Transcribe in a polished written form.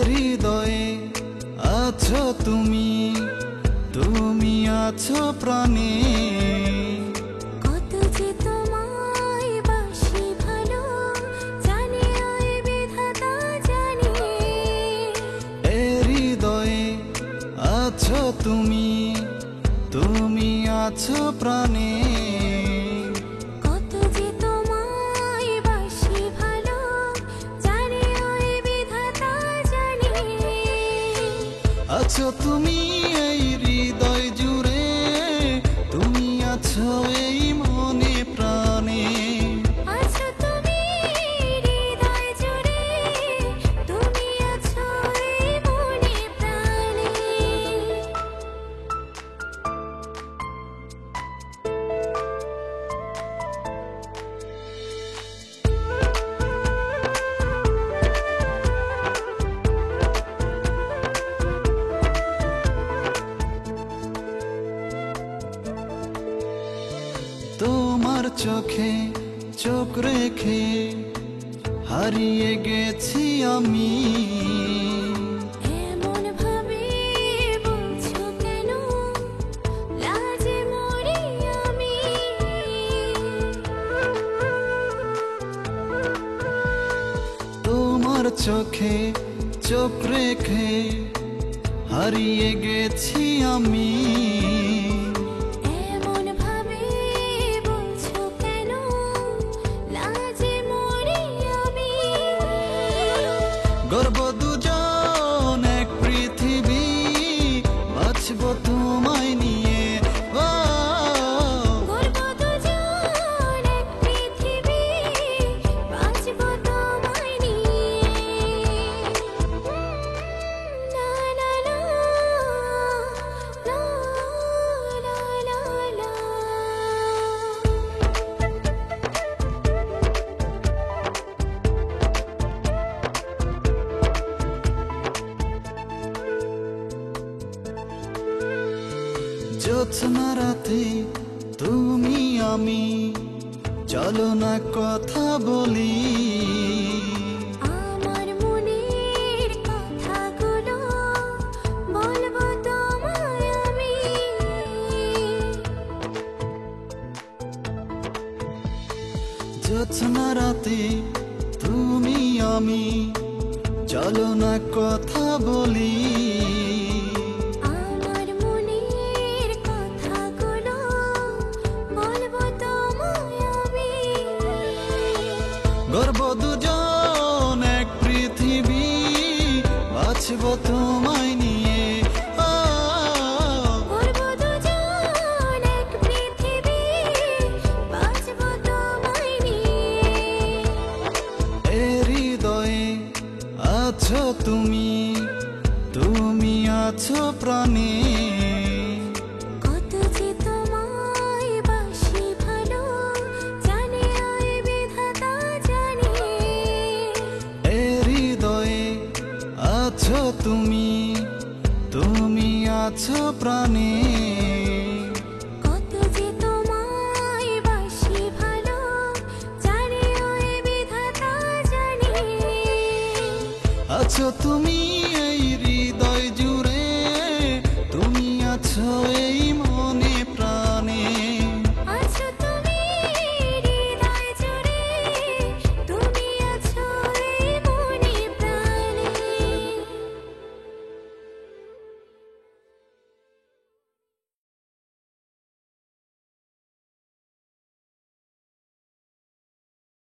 হৃদয়ে আছো তুমি, তুমি আছো প্রাণে। কত যে তোমায় বাসি ভালো, জানে ওই বিধাতা জানে। হৃদয়ে আছো তুমি, তুমি আছো প্রাণে। কত যে তোমায় বাসি ভালো, জানে ওই বিধাতা জানে। আছো তুমি এই হৃদয় জুড়ে, তুমি আছো এই মনে প্রাণে। আছো তুমি হৃদয় জুড়ে, তুমি আছো এই মনে প্রাণে। তোমার চোখে চোখ রেখে হারিয়ে গেছি আমি। এমন ভাবে বলছো কেন, লাজে মরি আমি। তোমার চোখে চোখ রেখে হারিয়ে গেছি আমি। এমন ভাবে বলছো কেন, লাজে মরি আমি। গর্ব দুজন এক পৃথিবী, বাঁচব তোমায় নিয়ে। ও গর্ব দুজন এক পৃথিবী, বাঁচব তোমায় নিয়ে। লা লা লা, লা লা লা লা। জ্যোৎস্না রাতে তুমি আমি, চলো না কথা বলি। আমার মনের কথাগুলো বলবো তোমায় আমি। জ্যোৎস্না রাতে তুমি আমি, চলো না কথা বলি। আমার মনের কথাগুলো বলবো তোমায় আমি। গর্ব দুজন এক পৃথিবী, বাঁচব তোমায় নিয়ে। ও গর্ব দুজন এক পৃথিবী, বাঁচব তোমায় নিয়ে। হৃদয়ে আছো তুমি, তুমি আছো প্রাণে। কত যে তোমায় বাসি ভালো, জানে ওই বিধাতা জানে। হৃদয়ে আছো তুমি, তুমি আছো প্রাণে। কত যে তোমায় বাসি ভালো, জানে ওই বিধাতা জানে। আছো তুমি এই হৃদয় জুড়ে, তুমি আছো এই